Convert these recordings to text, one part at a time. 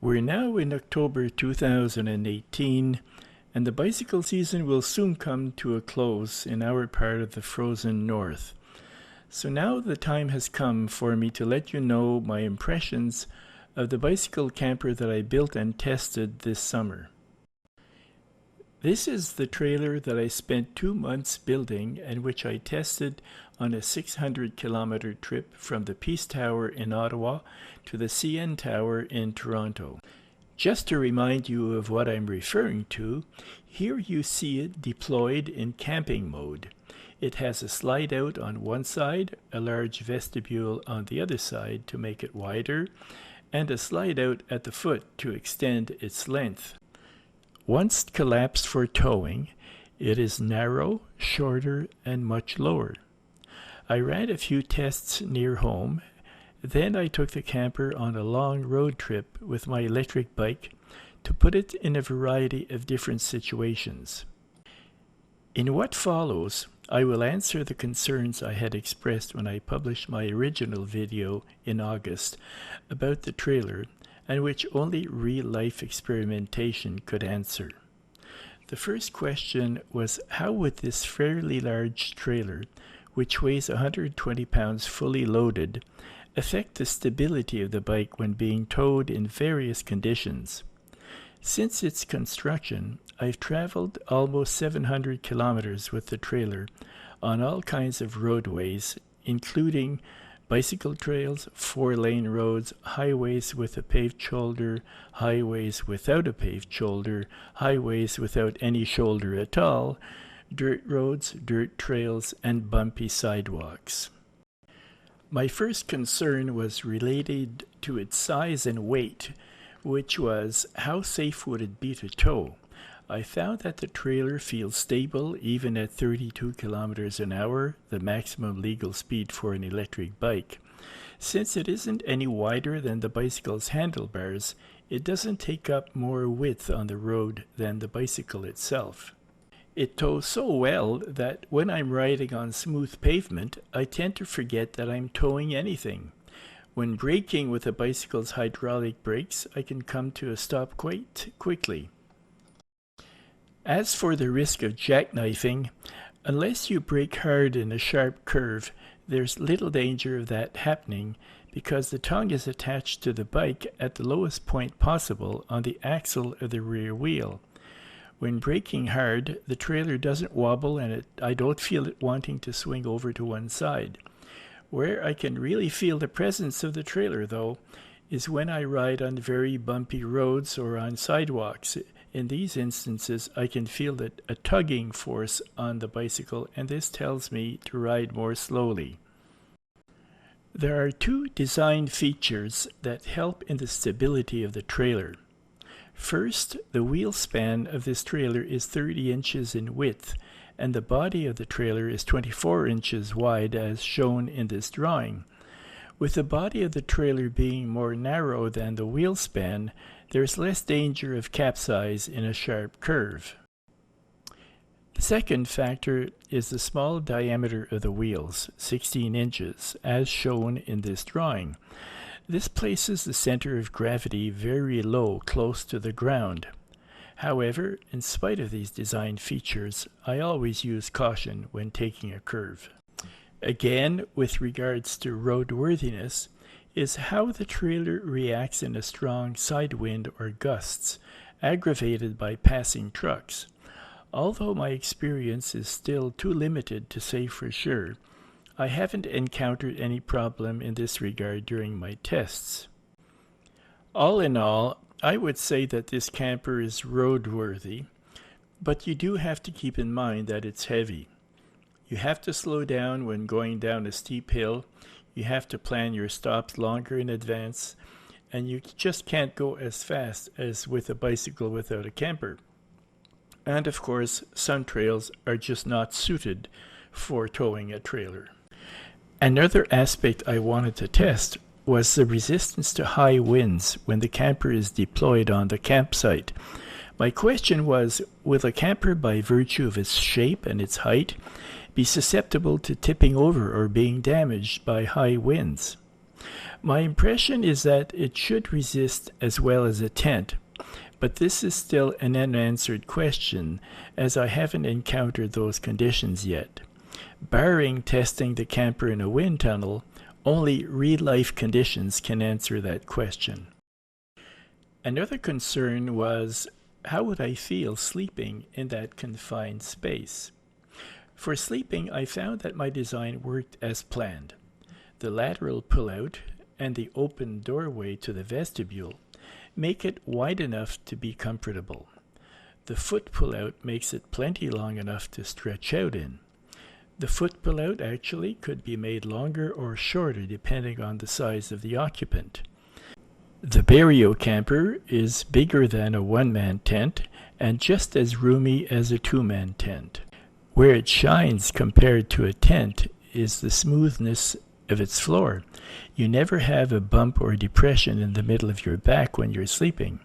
We're now in October 2018, and the bicycle season will soon come to a close in our part of the frozen north. So now the time has come for me to let you know my impressions of the bicycle camper that I built and tested this summer. This is the trailer that I spent 2 months building and which I tested on a 600-kilometer trip from the Peace Tower in Ottawa to the CN Tower in Toronto. Just to remind you of what I'm referring to, here you see it deployed in camping mode. It has a slide out on one side, a large vestibule on the other side to make it wider, and a slide out at the foot to extend its length. Once collapsed for towing, it is narrow, shorter, and much lower. I ran a few tests near home, then I took the camper on a long road trip with my electric bike to put it in a variety of different situations. In what follows, I will answer the concerns I had expressed when I published my original video in August about the trailer, and which only real-life experimentation could answer. The first question was, how would this fairly large trailer, which weighs 120 pounds fully loaded, affect the stability of the bike when being towed in various conditions? Since its construction, I've traveled almost 700 kilometers with the trailer on all kinds of roadways, including bicycle trails, 4-lane roads, highways with a paved shoulder, highways without a paved shoulder, highways without any shoulder at all, dirt roads, dirt trails, and bumpy sidewalks. My first concern was related to its size and weight, which was how safe would it be to tow. I found that the trailer feels stable even at 32 kilometers an hour, the maximum legal speed for an electric bike. Since it isn't any wider than the bicycle's handlebars, it doesn't take up more width on the road than the bicycle itself. It tows so well that when I'm riding on smooth pavement, I tend to forget that I'm towing anything. When braking with a bicycle's hydraulic brakes, I can come to a stop quite quickly. As for the risk of jackknifing, unless you brake hard in a sharp curve, there's little danger of that happening because the tongue is attached to the bike at the lowest point possible on the axle of the rear wheel. When braking hard, the trailer doesn't wobble and I don't feel it wanting to swing over to one side. Where I can really feel the presence of the trailer, though, is when I ride on very bumpy roads or on sidewalks. In these instances, I can feel a tugging force on the bicycle, and this tells me to ride more slowly. There are two design features that help in the stability of the trailer. First, the wheel span of this trailer is 30 inches in width, and the body of the trailer is 24 inches wide as shown in this drawing. With the body of the trailer being more narrow than the wheel span, there's less danger of capsize in a sharp curve. The second factor is the small diameter of the wheels, 16 inches, as shown in this drawing. This places the center of gravity very low, close to the ground. However, in spite of these design features, I always use caution when taking a curve. Again, with regards to roadworthiness, is how the trailer reacts in a strong side wind or gusts, aggravated by passing trucks. Although my experience is still too limited to say for sure, I haven't encountered any problem in this regard during my tests. All in all, I would say that this camper is roadworthy, but you do have to keep in mind that it's heavy. You have to slow down when going down a steep hill, you have to plan your stops longer in advance, and you just can't go as fast as with a bicycle without a camper. And of course, some trails are just not suited for towing a trailer. Another aspect I wanted to test was the resistance to high winds when the camper is deployed on the campsite. My question was, will a camper, by virtue of its shape and its height, be susceptible to tipping over or being damaged by high winds? My impression is that it should resist as well as a tent, but this is still an unanswered question, as I haven't encountered those conditions yet. Barring testing the camper in a wind tunnel, only real-life conditions can answer that question. Another concern was, how would I feel sleeping in that confined space? For sleeping, I found that my design worked as planned. The lateral pullout and the open doorway to the vestibule make it wide enough to be comfortable. The foot pullout makes it plenty long enough to stretch out in. The foot pullout actually could be made longer or shorter depending on the size of the occupant. The Bériault camper is bigger than a one-man tent and just as roomy as a two-man tent. Where it shines compared to a tent is the smoothness of its floor. You never have a bump or depression in the middle of your back when you're sleeping.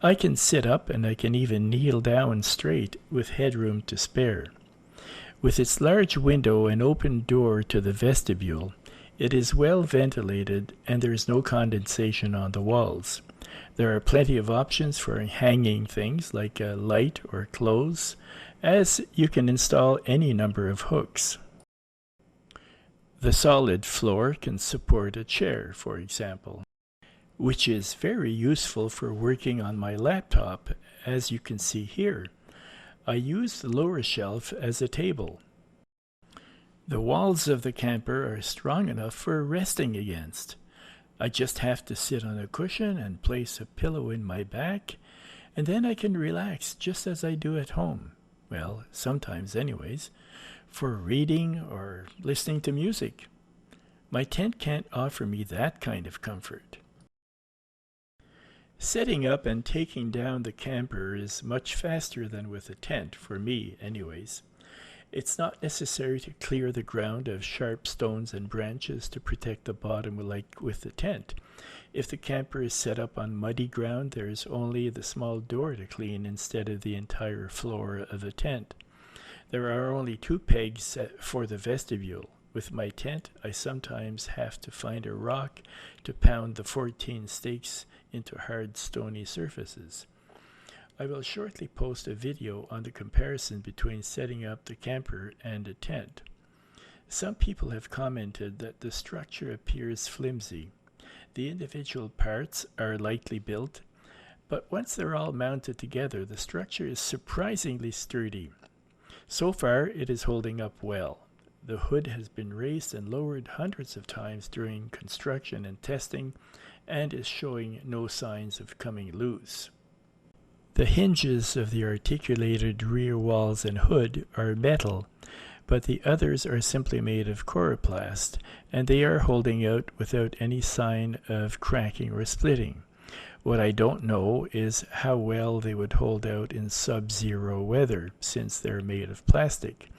I can sit up and I can even kneel down straight with headroom to spare. With its large window and open door to the vestibule, it is well ventilated and there is no condensation on the walls. There are plenty of options for hanging things like a light or clothes, as you can install any number of hooks. The solid floor can support a chair, for example, which is very useful for working on my laptop, as you can see here. I use the lower shelf as a table. The walls of the camper are strong enough for resting against. I just have to sit on a cushion and place a pillow in my back, and then I can relax just as I do at home. Well, sometimes anyways, for reading or listening to music. My tent can't offer me that kind of comfort. Setting up and taking down the camper is much faster than with a tent, for me anyways. It's not necessary to clear the ground of sharp stones and branches to protect the bottom like with the tent. If the camper is set up on muddy ground, there is only the small door to clean instead of the entire floor of the tent. There are only 2 pegs for the vestibule. With my tent, I sometimes have to find a rock to pound the 14 stakes into hard stony surfaces. I will shortly post a video on the comparison between setting up the camper and a tent. Some people have commented that the structure appears flimsy. The individual parts are lightly built, but once they're all mounted together, the structure is surprisingly sturdy. So far, it is holding up well. The hood has been raised and lowered hundreds of times during construction and testing, and is showing no signs of coming loose. The hinges of the articulated rear walls and hood are metal, but the others are simply made of coroplast, and they are holding out without any sign of cracking or splitting. What I don't know is how well they would hold out in sub-zero weather, since they're made of plastic.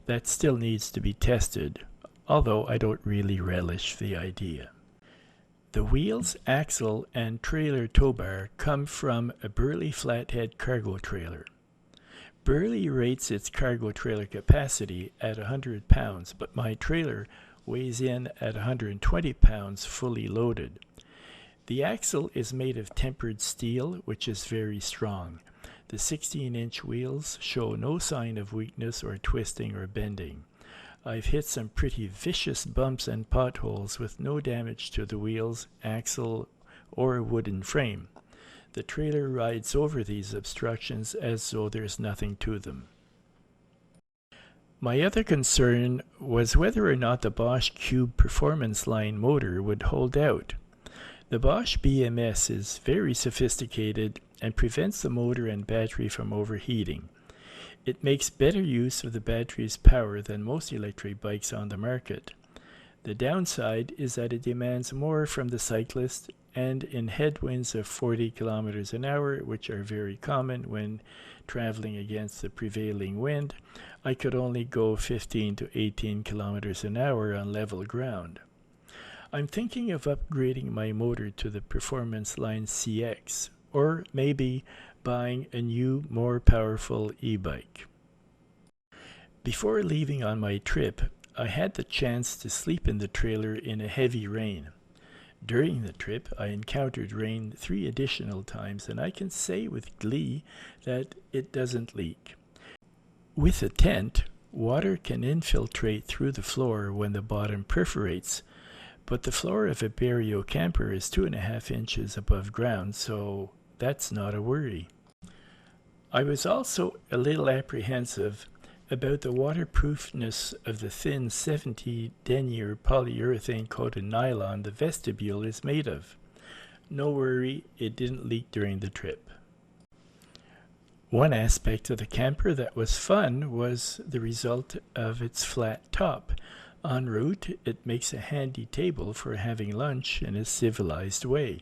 That still needs to be tested, although I don't really relish the idea. The wheels, axle, and trailer tow bar come from a Burley flathead cargo trailer. Burley rates its cargo trailer capacity at 100 pounds, but my trailer weighs in at 120 pounds fully loaded. The axle is made of tempered steel, which is very strong. The 16-inch wheels show no sign of weakness or twisting or bending. I've hit some pretty vicious bumps and potholes with no damage to the wheels, axle, or wooden frame. The trailer rides over these obstructions as though there's nothing to them. My other concern was whether or not the Bosch Cube Performance Line motor would hold out. The Bosch BMS is very sophisticated and prevents the motor and battery from overheating. It makes better use of the battery's power than most electric bikes on the market. The downside is that it demands more from the cyclist, and in headwinds of 40 kilometers an hour, which are very common when traveling against the prevailing wind, I could only go 15 to 18 kilometers an hour on level ground. I'm thinking of upgrading my motor to the Performance Line CX, or maybe buying a new, more powerful e-bike. Before leaving on my trip, I had the chance to sleep in the trailer in a heavy rain. During the trip, I encountered rain 3 additional times, and I can say with glee that it doesn't leak. With a tent, water can infiltrate through the floor when the bottom perforates, but the floor of a Bériault camper is 2.5 inches above ground, so that's not a worry. I was also a little apprehensive about the waterproofness of the thin 70 denier polyurethane coated nylon the vestibule is made of. No worry, it didn't leak during the trip. One aspect of the camper that was fun was the result of its flat top. En route, it makes a handy table for having lunch in a civilized way.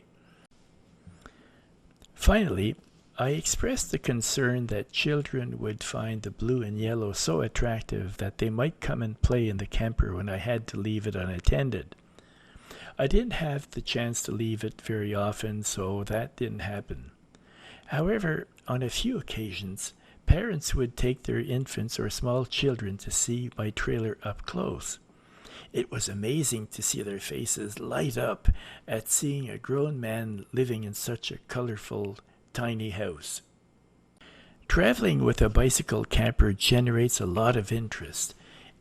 Finally, I expressed the concern that children would find the blue and yellow so attractive that they might come and play in the camper when I had to leave it unattended. I didn't have the chance to leave it very often, so that didn't happen. However, on a few occasions, parents would take their infants or small children to see my trailer up close. It was amazing to see their faces light up at seeing a grown man living in such a colorful, tiny house. Traveling with a bicycle camper generates a lot of interest.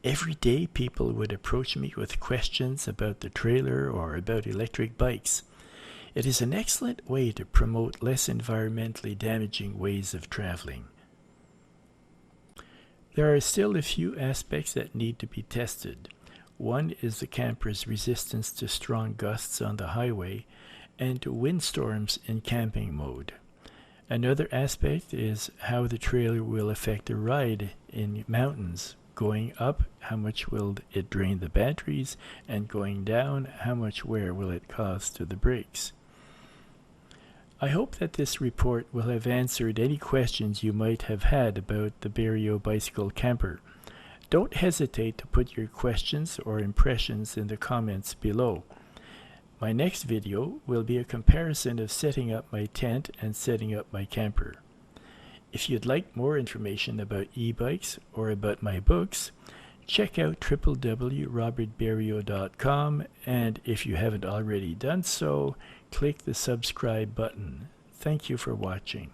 Every day people would approach me with questions about the trailer or about electric bikes. It is an excellent way to promote less environmentally damaging ways of traveling. There are still a few aspects that need to be tested. One is the camper's resistance to strong gusts on the highway and to windstorms in camping mode. Another aspect is how the trailer will affect the ride in mountains. Going up, how much will it drain the batteries, and going down, how much wear will it cause to the brakes. I hope that this report will have answered any questions you might have had about the Bériault Bicycle Camper. Don't hesitate to put your questions or impressions in the comments below. My next video will be a comparison of setting up my tent and setting up my camper. If you'd like more information about e-bikes or about my books, check out www.robertberiault.com, and if you haven't already done so, click the subscribe button. Thank you for watching.